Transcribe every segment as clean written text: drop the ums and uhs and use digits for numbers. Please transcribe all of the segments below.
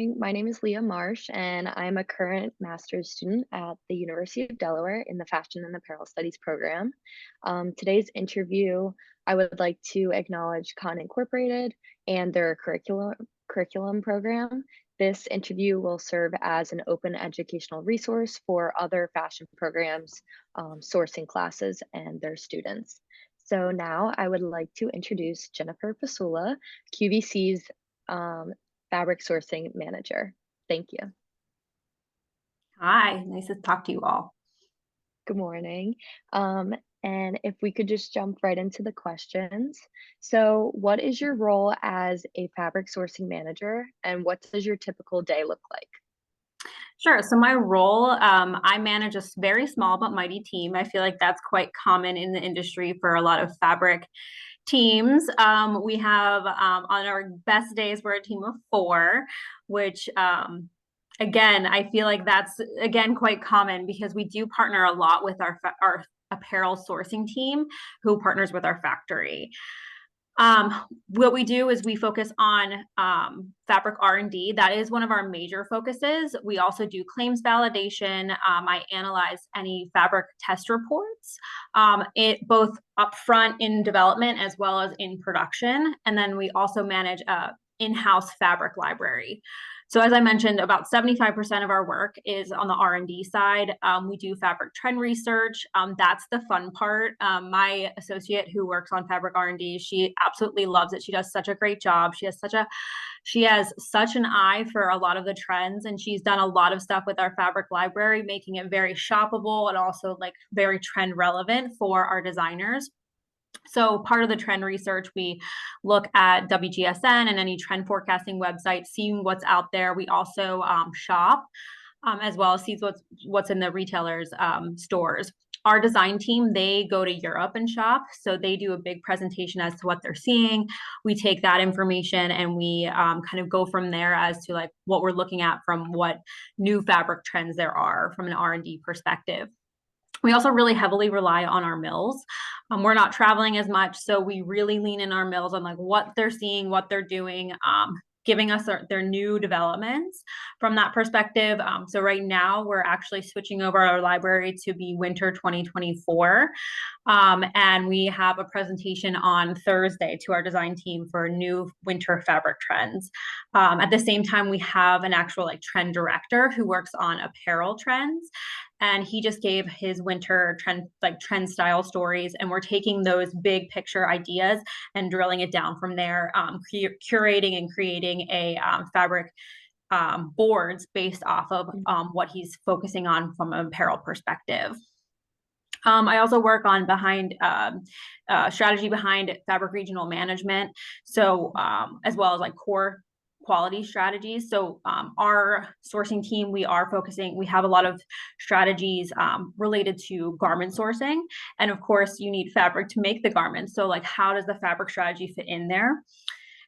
My name is Leah Marsh, and I'm a current master's student at the University of Delaware in the Fashion and Apparel Studies program. Today's interview, I would like to acknowledge Khan Incorporated and their curriculum program. This interview will serve as an open educational resource for other fashion programs, sourcing classes, and their students. So now I would like to introduce Jennifer Pisula, QVC's fabric sourcing manager. Thank you. Hi, nice to talk to you all. Good morning. And if we could just jump right into the questions. So what is your role as a fabric sourcing manager, and what does your typical day look like? Sure. So my role, I manage a very small but mighty team. I feel like that's quite common in the industry for a lot of fabric teams. We have on our best days, we're a team of 4, which again, I feel like that's again quite common because we do partner a lot with our apparel sourcing team who partners with our factory. What we do is we focus on fabric R&D. That is one of our major focuses. We also do claims validation. I analyze any fabric test reports, it both upfront in development as well as in production. And then we also manage a in-house fabric library. So as I mentioned, about 75% of our work is on the R&D side. We do fabric trend research. That's the fun part. My associate who works on fabric R&D, she absolutely loves it. She does such a great job. She has such an eye for a lot of the trends, and she's done a lot of stuff with our fabric library, making it very shoppable and also like very trend relevant for our designers. So part of the trend research, we look at WGSN and any trend forecasting websites, seeing what's out there. We also shop as well as see what's in the retailers' stores. Our design team, they go to Europe and shop. So they do a big presentation as to what they're seeing. We take that information and we kind of go from there as to like what we're looking at from what new fabric trends there are from an R&D perspective. We also really heavily rely on our mills. We're not traveling as much, so we really lean in our mills on like what they're seeing, what they're doing, giving us their new developments from that perspective. So right now we're actually switching over our library to be winter 2024. And we have a presentation on Thursday to our design team for new winter fabric trends. At the same time, we have an actual like trend director who works on apparel trends. And he just gave his winter trend style stories, and we're taking those big picture ideas and drilling it down from there, curating and creating a fabric boards based off of what he's focusing on from an apparel perspective. I also work on strategy behind fabric regional management, so as well as like core quality strategies. So our sourcing team, we have a lot of strategies related to garment sourcing. And of course, you need fabric to make the garments. So like, how does the fabric strategy fit in there?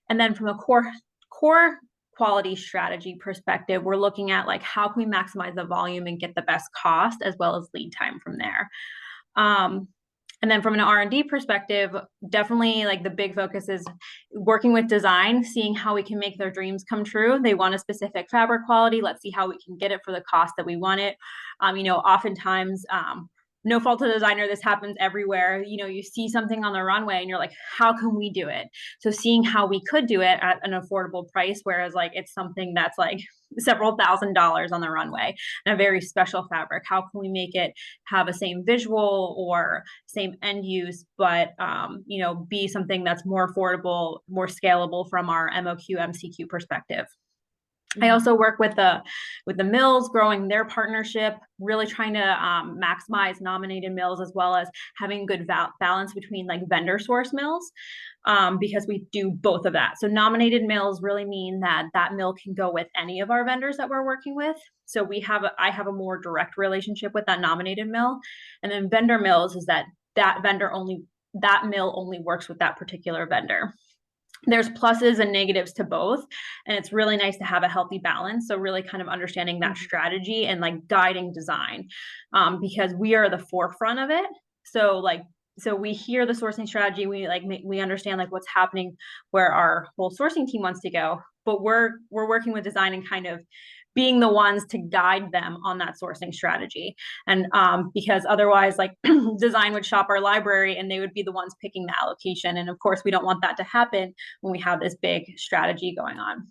And then from a core quality strategy perspective, we're looking at like, how can we maximize the volume and get the best cost as well as lead time from there. And then from an R&D perspective, definitely like the big focus is working with design, seeing how we can make their dreams come true. They want a specific fabric quality. Let's see how we can get it for the cost that we want it. Oftentimes, no fault to the designer, this happens everywhere. You see something on the runway and you're like, how can we do it? So seeing how we could do it at an affordable price, whereas like it's something that's like several $1,000s on the runway and a very special fabric. How can we make it have a same visual or same end use, but be something that's more affordable, more scalable from our MOQ, MCQ perspective. I also work with the mills, growing their partnership, really trying to maximize nominated mills as well as having good balance between like vendor source mills, because we do both of that. So nominated mills really mean that mill can go with any of our vendors that we're working with. So I have a more direct relationship with that nominated mill, and then vendor mills is that mill only works with that particular vendor. There's pluses and negatives to both, and it's really nice to have a healthy balance. So really kind of understanding that strategy and like guiding design, because we are the forefront of it. So we hear the sourcing strategy, we understand like what's happening, where our whole sourcing team wants to go, but we're working with design and kind of being the ones to guide them on that sourcing strategy. And because otherwise, like design would shop our library and they would be the ones picking the allocation. And of course, we don't want that to happen when we have this big strategy going on.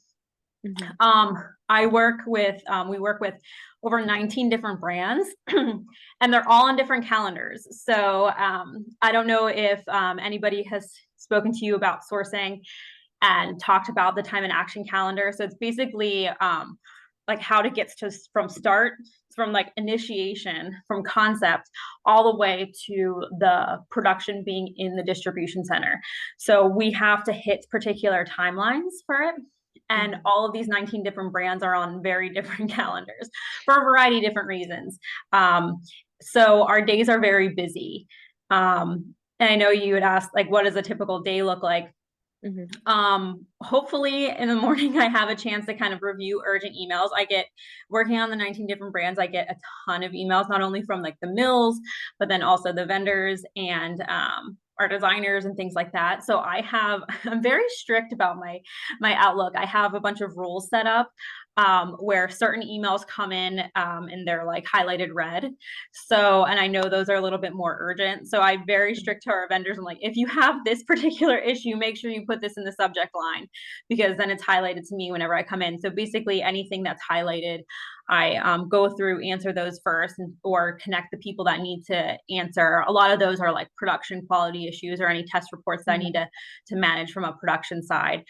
I work with, we work with over 19 different brands and they're all on different calendars. So I don't know if anybody has spoken to you about sourcing and talked about the time and action calendar. So it's basically like how to get to from start, from like initiation, from concept, all the way to the production being in the distribution center. So we have to hit particular timelines for it. And all of these 19 different brands are on very different calendars for a variety of different reasons. So our days are very busy. And I know you would ask, like, what does a typical day look like? Hopefully in the morning, I have a chance to kind of review urgent emails. I get, working on the 19 different brands, I get a ton of emails, not only from like the mills, but then also the vendors and our designers and things like that. So I'm very strict about my Outlook. I have a bunch of rules set up where certain emails come in and they're like highlighted red. So, and I know those are a little bit more urgent. So I'm very strict to our vendors. I'm like, if you have this particular issue, make sure you put this in the subject line because then it's highlighted to me whenever I come in. So basically anything that's highlighted, I go through, answer those first, or connect the people that need to answer. A lot of those are like production quality issues or any test reports that I need to manage from a production side.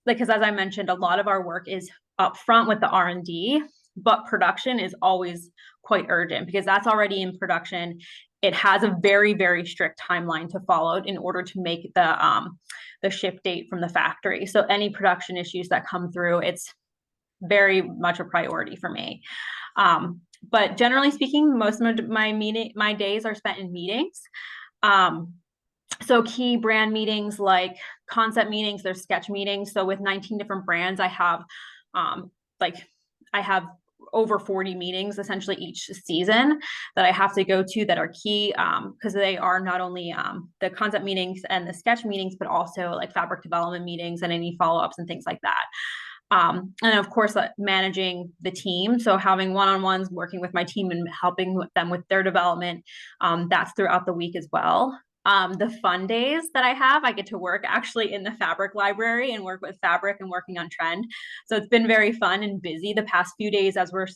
Because as I mentioned, a lot of our work is up front with the R&D, but production is always quite urgent because that's already in production. It has a very, very strict timeline to follow in order to make the ship date from the factory. So any production issues that come through, it's very much a priority for me. But generally speaking, most of my days are spent in meetings. So key brand meetings, like concept meetings, there's sketch meetings. So with 19 different brands, I have over 40 meetings essentially each season that I have to go to that are key because they are not only the concept meetings and the sketch meetings, but also like fabric development meetings and any follow-ups and things like that. And of course, managing the team. So having one-on-ones, working with my team and helping them with their development, that's throughout the week as well. The fun days that I have, I get to work actually in the fabric library and work with fabric and working on trend. So it's been very fun and busy the past few days as we're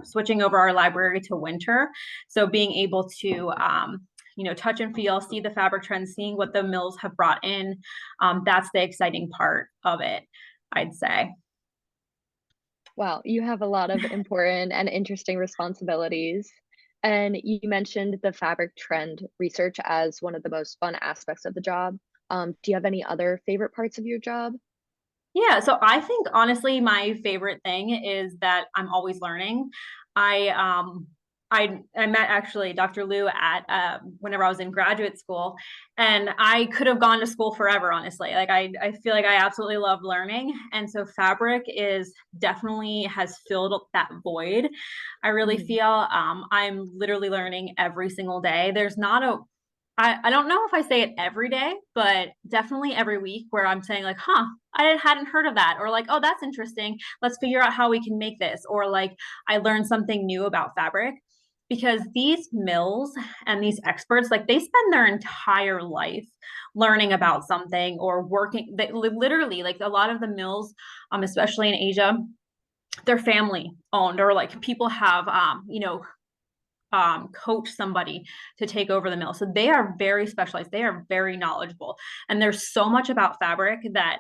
switching over our library to winter. So being able to touch and feel, see the fabric trends, seeing what the mills have brought in, that's the exciting part of it, I'd say. Wow, you have a lot of important and interesting responsibilities. And you mentioned the fabric trend research as one of the most fun aspects of the job. Do you have any other favorite parts of your job? Yeah, so I think honestly, my favorite thing is that I'm always learning. I met actually Dr. Liu at whenever I was in graduate school, and I could have gone to school forever, honestly. Like I feel like I absolutely love learning. And so fabric is definitely has filled that void. I really feel I'm literally learning every single day. There's not I don't know if I say it every day, but definitely every week where I'm saying like, I hadn't heard of that, or like, oh, that's interesting. Let's figure out how we can make this. Or like, I learned something new about fabric. Because these mills and these experts, like they spend their entire life learning about something or working. They literally, like a lot of the mills, especially in Asia, they're family owned, or like people have, coach somebody to take over the mill. So they are very specialized. They are very knowledgeable. And there's so much about fabric that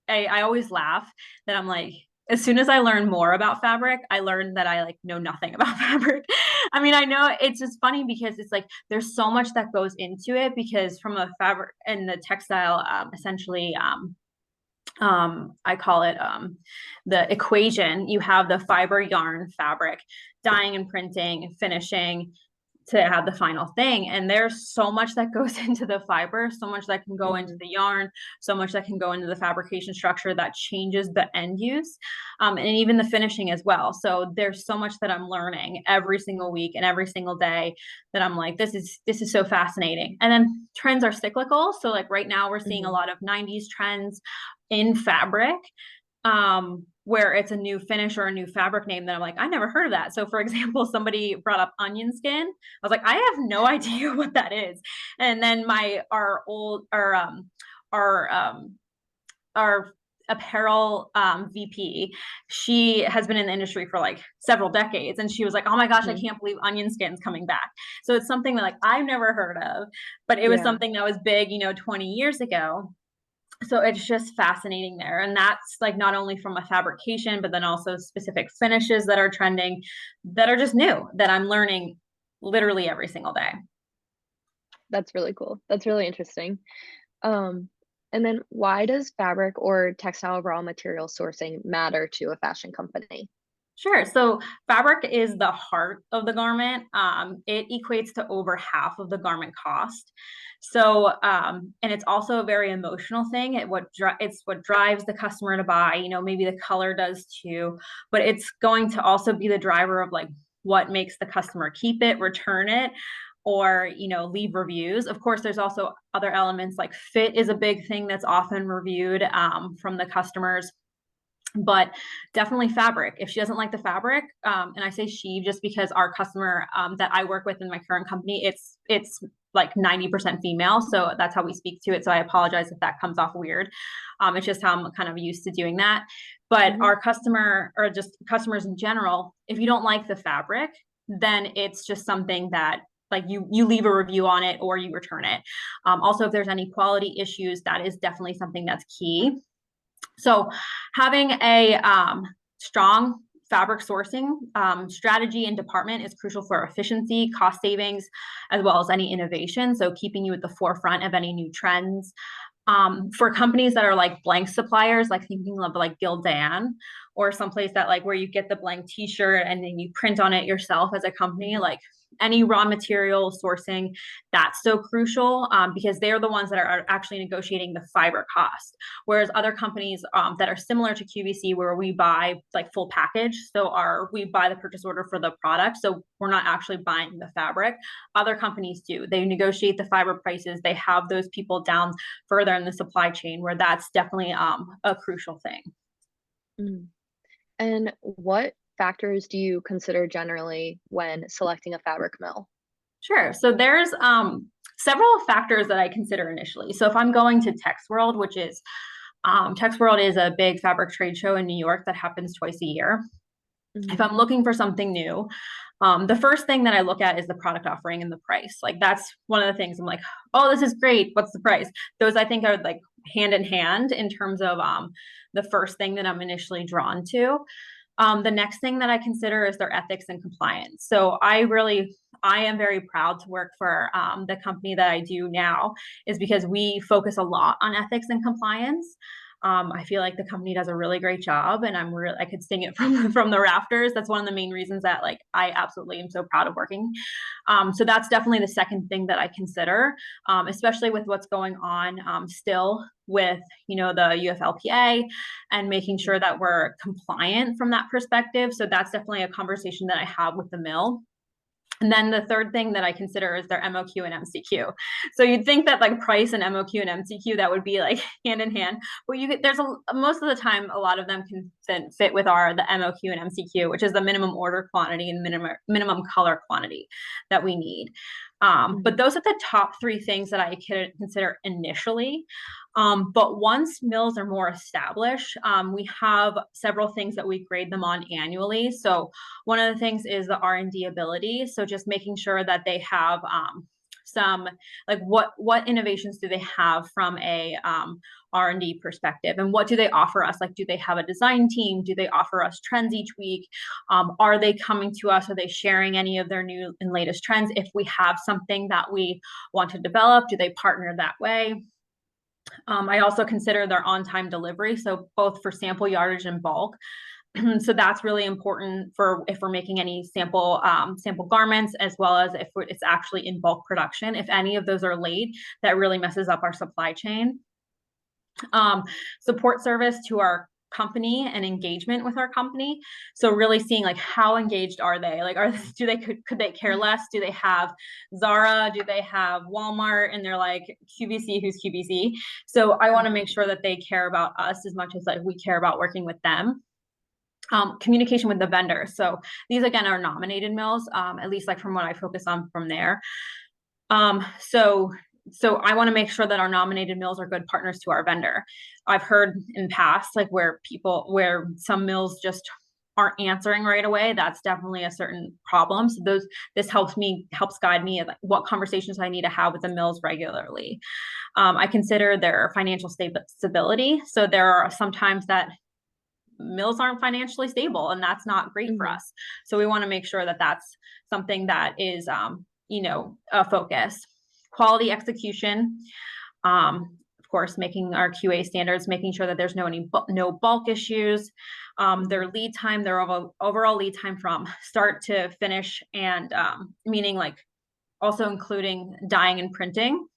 I always laugh that I'm like, as soon as I learn more about fabric, I learned that I like know nothing about fabric. I mean, I know it's just funny because it's like there's so much that goes into it because from a fabric and the textile, essentially, I call it the equation. You have the fiber, yarn, fabric, dyeing and printing, finishing to have the final thing. And there's so much that goes into the fiber, so much that can go into the yarn, so much that can go into the fabrication structure that changes the end use, and even the finishing as well. So there's so much that I'm learning every single week and every single day that I'm like, this is so fascinating. And then trends are cyclical. So like right now we're seeing a lot of 90s trends in fabric. where it's a new finish or a new fabric name that I'm like, I never heard of that. So for example, somebody brought up onion skin. I was like, I have no idea what that is. And then our apparel VP, she has been in the industry for like several decades, and she was like, oh my gosh, I can't believe onion skin's coming back. So it's something that like I've never heard of, but it was something that was big, 20 years ago. So it's just fascinating there. And that's like not only from a fabrication, but then also specific finishes that are trending, that are just new, that I'm learning literally every single day. That's really cool. That's really interesting. And then why does fabric or textile raw material sourcing matter to a fashion company? Sure. So fabric is the heart of the garment. It equates to over half of the garment cost. So, and it's also a very emotional thing. It's what drives the customer to buy. Maybe the color does too, but it's going to also be the driver of like what makes the customer keep it, return it, or leave reviews. Of course, there's also other elements like fit is a big thing that's often reviewed from the customers. But definitely fabric. If she doesn't like the fabric, and I say she just because our customer that I work with in my current company, it's like 90% female, so that's how we speak to it. So I apologize if that comes off weird. It's just how I'm kind of used to doing that. But our customer, or just customers in general, if you don't like the fabric, then it's just something that like you leave a review on it or you return it. Also, if there's any quality issues, that is definitely something that's key. So having a strong fabric sourcing strategy and department is crucial for efficiency, cost savings, as well as any innovation. So keeping you at the forefront of any new trends. For companies that are like blank suppliers, like thinking of like Gildan or someplace that like where you get the blank t-shirt and then you print on it yourself as a company, like any raw material sourcing, that's so crucial because they're the ones that are actually negotiating the fiber cost. Whereas other companies that are similar to QVC, where we buy like full package, so we buy the purchase order for the product, so we're not actually buying the fabric. Other companies do. They negotiate the fiber prices. They have those people down further in the supply chain, where that's definitely a crucial thing. Mm. And what factors do you consider generally when selecting a fabric mill? Sure. So there's several factors that I consider initially. So if I'm going to Tex World, which is Tex World is a big fabric trade show in New York that happens twice a year. If I'm looking for something new, the first thing that I look at is the product offering and the price. Like that's one of the things I'm like, oh, this is great. What's the price? Those I think are like hand in hand in terms of the first thing that I'm initially drawn to. The next thing that I consider is their ethics and compliance. So I am very proud to work for the company that I do now, is because we focus a lot on ethics and compliance. I feel like the company does a really great job, and I could sing it from the rafters. That's one of the main reasons that like I absolutely am so proud of working. So that's definitely the second thing that I consider, especially with what's going on still with the UFLPA and making sure that we're compliant from that perspective. So that's definitely a conversation that I have with the mill. And then the third thing that I consider is their MOQ and MCQ. So you'd think that like price and MOQ and MCQ, that would be like hand in hand. But most of the time, a lot of them can fit with the MOQ and MCQ, which is the minimum order quantity and minimum color quantity that we need. But those are the top three things that I consider initially. But once mills are more established, we have several things that we grade them on annually. So one of the things is the R&D ability. So just making sure that they have some, like what innovations do they have from a R&D perspective, and what do they offer us? Like, do they have a design team? Do they offer us trends each week? Are they coming to us? Are they sharing any of their new and latest trends? If we have something that we want to develop, do they partner that way? I also consider their on-time delivery, so both for sample yardage and bulk. So that's really important for if we're making any sample garments, as well as if it's actually in bulk production. If any of those are late, that really messes up our supply chain. Support service to our company and engagement with our company. So really seeing like how engaged are they? Like, could they care less? Do they have Zara? Do they have Walmart? And they're like, QVC, who's QVC? So I want to make sure that they care about us as much as like we care about working with them. Communication with the vendor. So these again are nominated mills, at least like from what I focus on from there. So I want to make sure that our nominated mills are good partners to our vendor. I've heard in past, like where some mills just aren't answering right away. That's definitely a certain problem. So this helps guide me like what conversations I need to have with the mills regularly. I consider their financial stability. So there are sometimes that mills aren't financially stable, and that's not great for us. So we want to make sure that that's something that is, a focus. Quality execution, of course, making our QA standards, making sure that there's no bulk issues, their lead time, their overall lead time from start to finish, and meaning like also including dyeing and printing.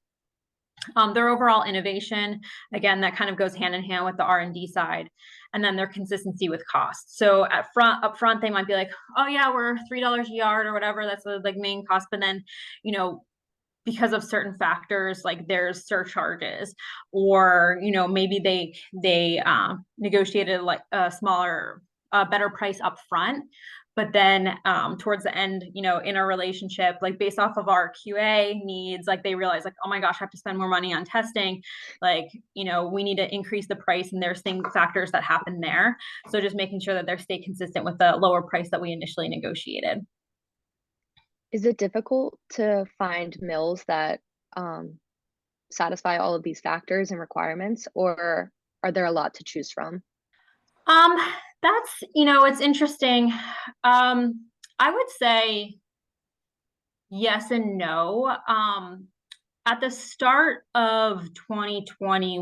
Their overall innovation, again, that kind of goes hand in hand with the R&D side, and then their consistency with cost. So up front, they might be like, oh yeah, we're $3 a yard or whatever. That's the like main cost. But then, because of certain factors, like there's surcharges, or maybe they negotiated like a better price up front, but then towards the end, in a relationship, like based off of our QA needs, like they realize like, oh my gosh, I have to spend more money on testing, like we need to increase the price, and there's factors that happen there. So just making sure that they stay consistent with the lower price that we initially negotiated. Is it difficult to find mills that satisfy all of these factors and requirements, or are there a lot to choose from? That's, it's interesting. I would say yes and no. At the start of 2020,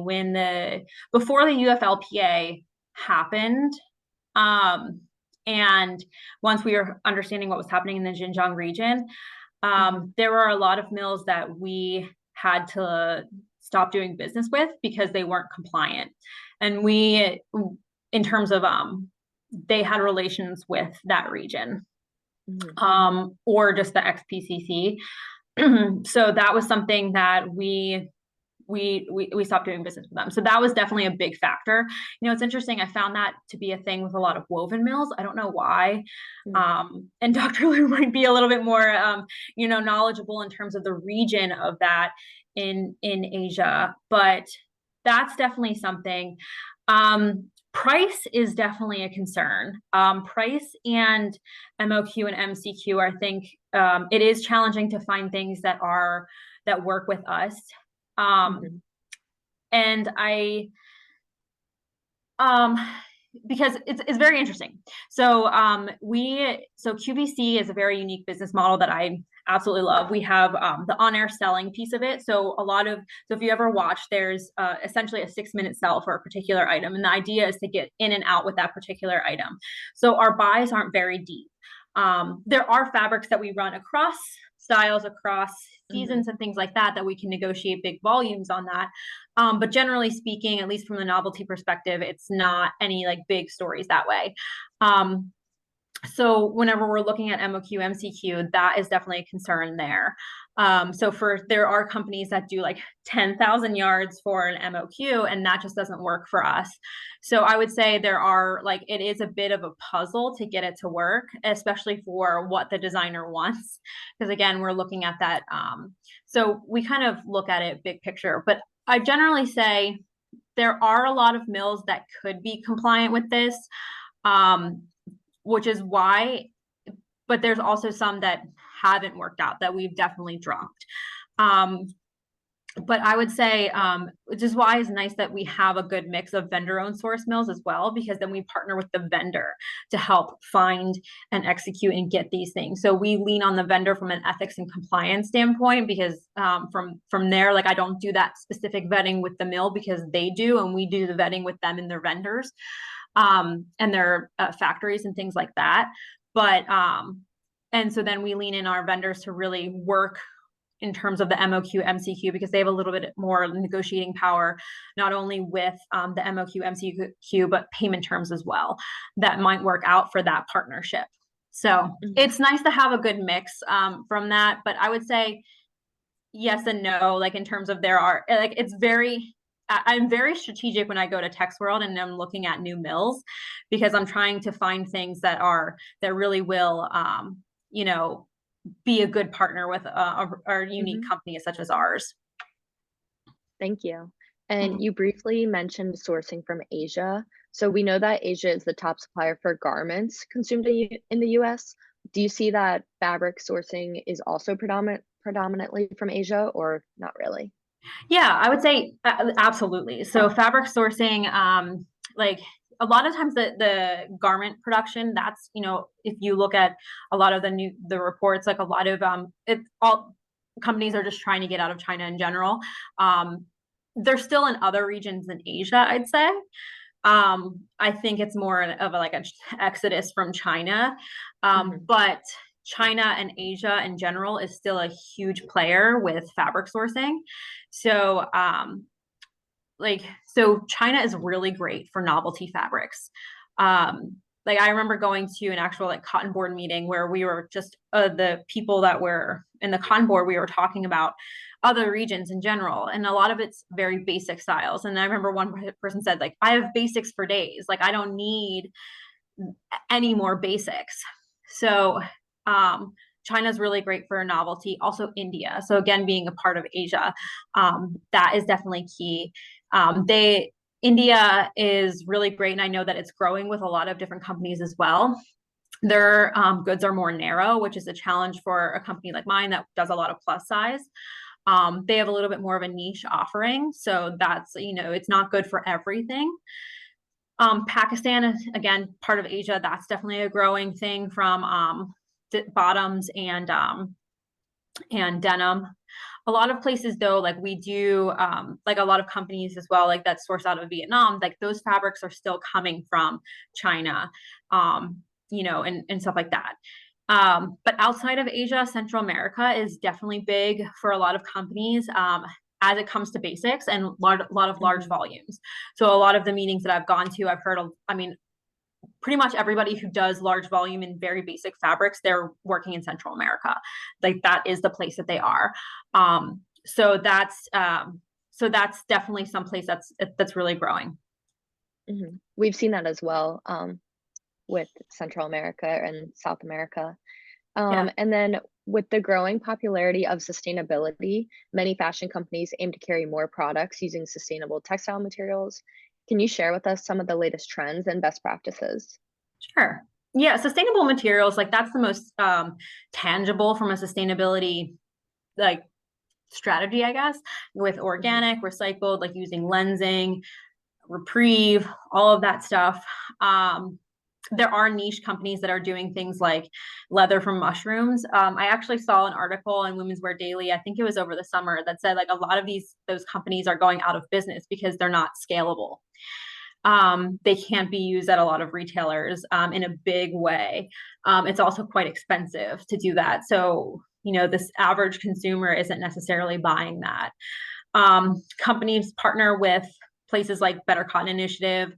before the UFLPA happened, and once we were understanding what was happening in the Xinjiang region, there were a lot of mills that we had to stop doing business with because they weren't compliant. And in terms of, they had relations with that region, or just the XPCC. So that was something that we stopped doing business with them. So that was definitely a big factor. It's interesting. I found that to be a thing with a lot of woven mills. I don't know why. And Dr. Liu might be a little bit more, knowledgeable in terms of the region of that in Asia, but that's definitely something. Price is definitely a concern. Price and MOQ and MCQ, I think it is challenging to find things that work with us. And because it's very interesting. So QVC is a very unique business model that I absolutely love. We have the on-air selling piece of it. So if you ever watch, there's essentially a 6-minute sell for a particular item. And the idea is to get in and out with that particular item. So our buys aren't very deep. There are fabrics that we run across styles, across seasons and things like that we can negotiate big volumes on that. But generally speaking, at least from the novelty perspective, it's not any like big stories that way. So whenever we're looking at MOQ, MCQ, that is definitely a concern there. There are companies that do like 10,000 yards for an MOQ, and that just doesn't work for us. So I would say it is a bit of a puzzle to get it to work, especially for what the designer wants. Because again, we're looking at that. So we kind of look at it big picture, but I generally say there are a lot of mills that could be compliant with this, which is why, but there's also some that haven't worked out that we've definitely dropped. But I would say, which is why it's nice that we have a good mix of vendor-owned source mills as well, because then we partner with the vendor to help find and execute and get these things. So we lean on the vendor from an ethics and compliance standpoint, because from there, like I don't do that specific vetting with the mill because they do, and we do the vetting with them and their vendors, and their factories and things like that. But and so then we lean in our vendors to really work in terms of the MOQ, MCQ, because they have a little bit more negotiating power, not only with the MOQ, MCQ, but payment terms as well that might work out for that partnership. So it's nice to have a good mix from that. But I would say yes and no, like in terms of there are, like it's very, I'm very strategic when I go to Tex World and I'm looking at new mills, because I'm trying to find things that really will, you know, be a good partner with our unique company such as ours. Thank you. And you briefly mentioned sourcing from Asia. So we know that Asia is the top supplier for garments consumed in the US. Do you see that fabric sourcing is also predominantly from Asia, or not really? Yeah, I would say absolutely. So fabric sourcing, like a lot of times the garment production, that's, you know, if you look at a lot of the reports, like a lot of all companies are just trying to get out of China in general. They're still in other regions in Asia, I'd say. I think it's more of like an exodus from China, but China and Asia in general is still a huge player with fabric sourcing. So, so China is really great for novelty fabrics. Like I remember going to an actual like cotton board meeting where we were just the people that were in the cotton board, we were talking about other regions in general, and a lot of it's very basic styles. And I remember one person said, like, I have basics for days, like I don't need any more basics. So China's really great for novelty. Also India, so again, being a part of Asia, that is definitely key. India is really great, and I know that it's growing with a lot of different companies as well. Their goods are more narrow, which is a challenge for a company like mine that does a lot of plus size. They have a little bit more of a niche offering, so that's, you know, it's not good for everything. Pakistan is, again, part of Asia. That's definitely a growing thing from bottoms and denim. A lot of places though, like we do, like a lot of companies as well, like that source out of Vietnam, like those fabrics are still coming from China, you know, and stuff like that. But outside of Asia, Central America is definitely big for a lot of companies as it comes to basics and a lot of large volumes. So a lot of the meetings that I've gone to, I've heard, I mean, pretty much everybody who does large volume in very basic fabrics, they're working in Central America. Like that is the place that they are. So that's definitely some place that's really growing. We've seen that as well with Central America and South America. And then with the growing popularity of sustainability, many fashion companies aim to carry more products using sustainable textile materials. Can you share with us some of the latest trends and best practices? Sure. Yeah, sustainable materials, like that's the most tangible from a sustainability like strategy, I guess, with organic, recycled, like using lensing, reprieve, all of that stuff. There are niche companies that are doing things like leather from mushrooms. I actually saw an article in Women's Wear Daily, I think it was over the summer, that said like a lot of those companies are going out of business because they're not scalable. They can't be used at a lot of retailers in a big way. It's also quite expensive to do that. So, you know, this average consumer isn't necessarily buying that. Companies partner with places like Better Cotton Initiative,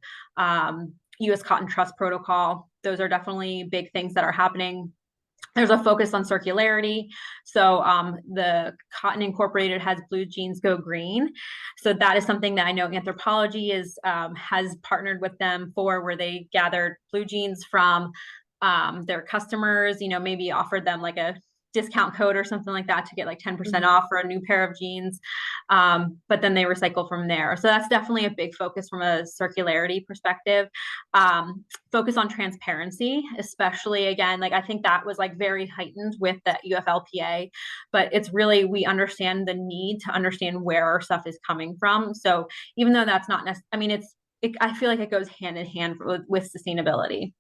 U.S. Cotton Trust Protocol. Those are definitely big things that are happening. There's a focus on circularity. So the Cotton Incorporated has Blue Jeans Go Green. So that is something that I know Anthropology has partnered with them for, where they gathered blue jeans from their customers, you know, maybe offered them like a discount code or something like that to get like 10% off for a new pair of jeans. But then they recycle from there. So that's definitely a big focus from a circularity perspective. Focus on transparency, especially, again, like I think that was like very heightened with the UFLPA, but it's really, we understand the need to understand where our stuff is coming from. So even though that's not necessarily, I mean, I feel like it goes hand in hand with sustainability.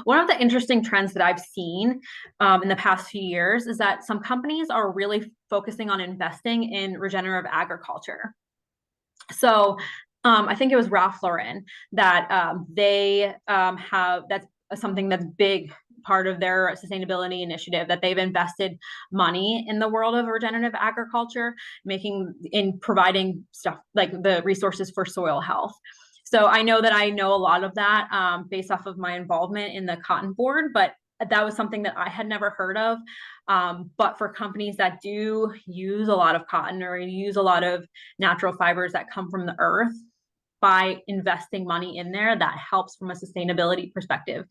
One of the interesting trends that I've seen in the past few years is that some companies are really focusing on investing in regenerative agriculture. So I think it was Ralph Lauren that they have, that's something that's big part of their sustainability initiative that they've invested money in the world of regenerative agriculture, providing stuff like the resources for soil health. So I know a lot of that based off of my involvement in the Cotton Board, but that was something that I had never heard of. But for companies that do use a lot of cotton or use a lot of natural fibers that come from the earth, by investing money in there, that helps from a sustainability perspective.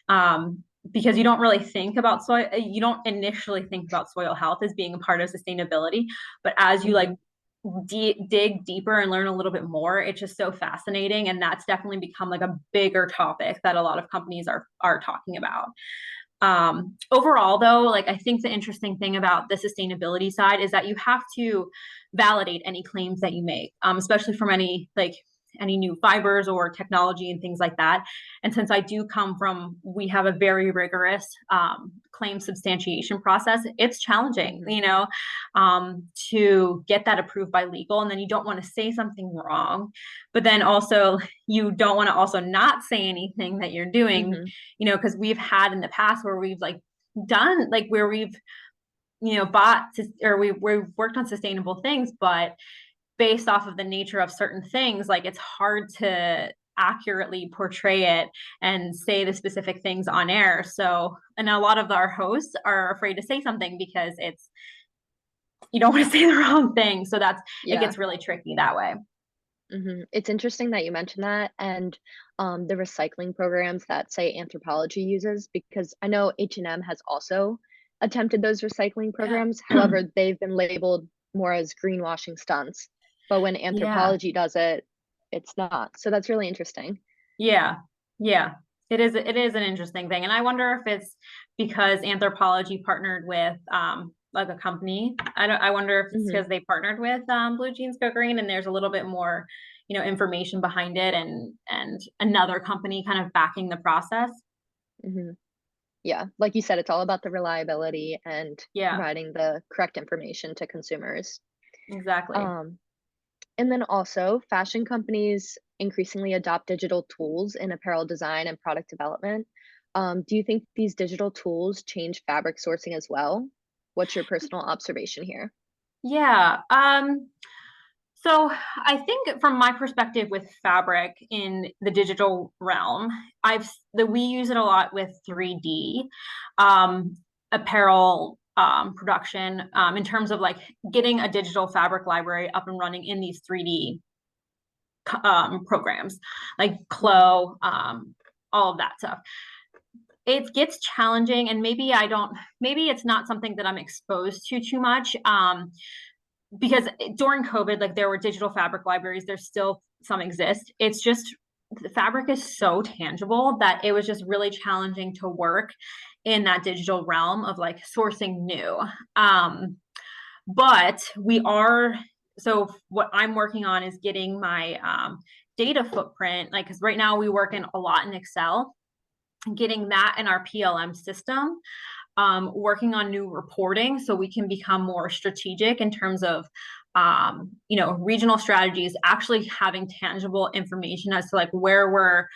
Because you don't really think about you don't initially think about soil health as being a part of sustainability, but as you like dig deeper and learn a little bit more, it's just so fascinating. And that's definitely become like a bigger topic that a lot of companies are talking about. Overall though, like I think the interesting thing about the sustainability side is that you have to validate any claims that you make, especially from any new fibers or technology and things like that. And since I do come from, we have a very rigorous claim substantiation process, it's challenging, to get that approved by legal. And then you don't want to say something wrong, but then also you don't want to also not say anything that you're doing, because we've had in the past where we've we've worked on sustainable things, but based off of the nature of certain things, like it's hard to accurately portray it and say the specific things on air. So, and a lot of our hosts are afraid to say something because you don't want to say the wrong thing. So it gets really tricky that way. It's interesting that you mentioned that, and the recycling programs that, say, Anthropology uses, because I know H&M has also attempted those recycling programs. However, they've been labeled more as greenwashing stunts. But when Anthropology does it, it's not. So that's really interesting. Yeah. It is an interesting thing. And I wonder if it's because Anthropology partnered with like a company. I wonder if it's because they partnered with Blue Jeans Go Green and there's a little bit more, information behind it and another company kind of backing the process. Yeah, like you said, it's all about the reliability and providing the correct information to consumers. Exactly. And then also, fashion companies increasingly adopt digital tools in apparel design and product development. Do you think these digital tools change fabric sourcing as well? What's your personal observation here? Yeah. So I think from my perspective with fabric in the digital realm, we use it a lot with 3D apparel production in terms of like getting a digital fabric library up and running in these 3D programs like Clo, all of that stuff. It gets challenging, and maybe it's not something that I'm exposed to too much. Because during COVID, like there were digital fabric libraries, there's still some exist. It's just the fabric is so tangible that it was just really challenging to work in that digital realm of like sourcing new. But so what I'm working on is getting my data footprint, like, because right now we work a lot in Excel, getting that in our PLM system, working on new reporting so we can become more strategic in terms of regional strategies, actually having tangible information as to like where we're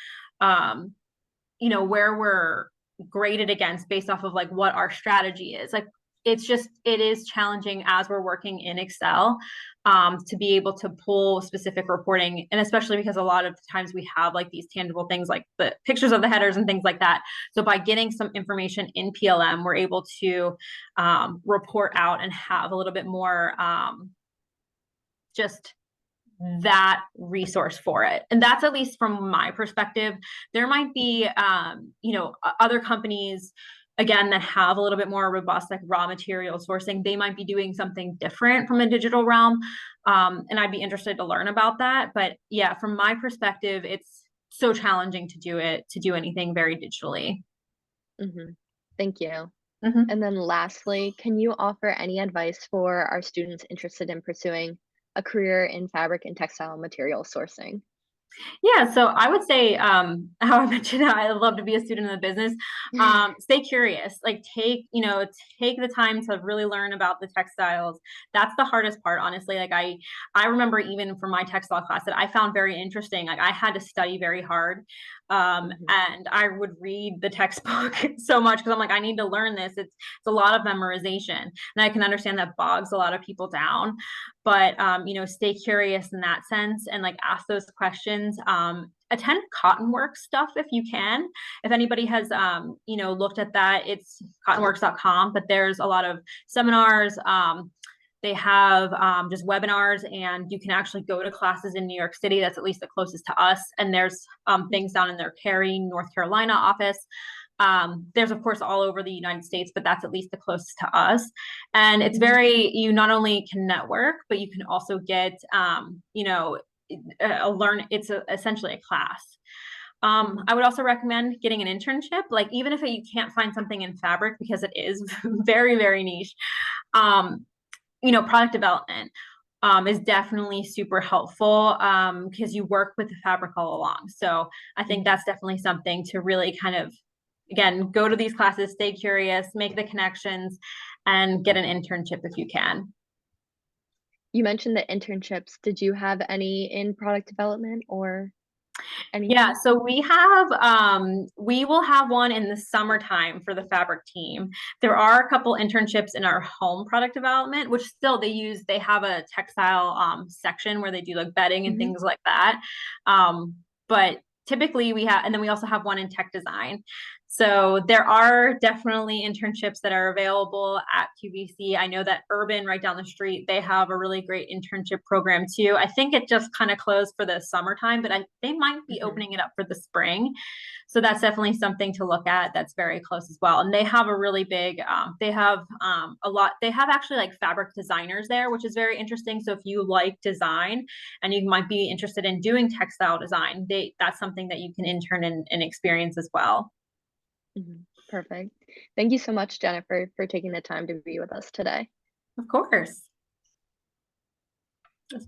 graded against based off of like what our strategy is. Like it is challenging as we're working in Excel to be able to pull specific reporting, and especially because a lot of times we have like these tangible things like the pictures of the headers and things like that. So by getting some information in PLM, we're able to report out and have a little bit more just that resource for it. And that's at least from my perspective. There might be other companies again that have a little bit more robust like raw material sourcing. They might be doing something different from a digital realm, and I'd be interested to learn about that. But yeah, from my perspective, it's so challenging to do anything very digitally. Thank you. And then lastly, can you offer any advice for our students interested in pursuing a career in fabric and textile material sourcing? Yeah, so I would say, how I mentioned, I love to be a student in the business. Stay curious, like take the time to really learn about the textiles. That's the hardest part, honestly. Like I remember even from my textile class that I found very interesting. Like I had to study very hard And I would read the textbook so much because I'm like, I need to learn this. It's a lot of memorization, and I can understand that bogs a lot of people down. But stay curious in that sense and like ask those questions. Attend Cottonworks stuff if you can. If anybody has looked at that, it's cottonworks.com, but there's a lot of seminars. They have just webinars, and you can actually go to classes in New York City. That's at least the closest to us. And there's things down in their Cary, North Carolina office. There's of course all over the United States, but that's at least the closest to us. And it's you not only can network, but you can also get, it's essentially a class. I would also recommend getting an internship, like even if you can't find something in fabric, because it is very, very niche. Product development is definitely super helpful because you work with the fabric all along. So I think that's definitely something to really kind of, again, go to these classes, stay curious, make the connections, and get an internship if you can. You mentioned the internships. Did you have any in product development or anything? Yeah, so we will have one in the summertime for the fabric team. There are a couple internships in our home product development, which still they have a textile section where they do like bedding and things like that. But typically and then we also have one in tech design. So there are definitely internships that are available at QVC. I know that Urban right down the street, they have a really great internship program too. I think it just kind of closed for the summertime, but they might be opening it up for the spring. So that's definitely something to look at. That's very close as well. And they have a really big, they have actually like fabric designers there, which is very interesting. So if you like design and you might be interested in doing textile design, that's something that you can intern and experience as well. Perfect. Thank you so much, Jennifer, for taking the time to be with us today. Of course.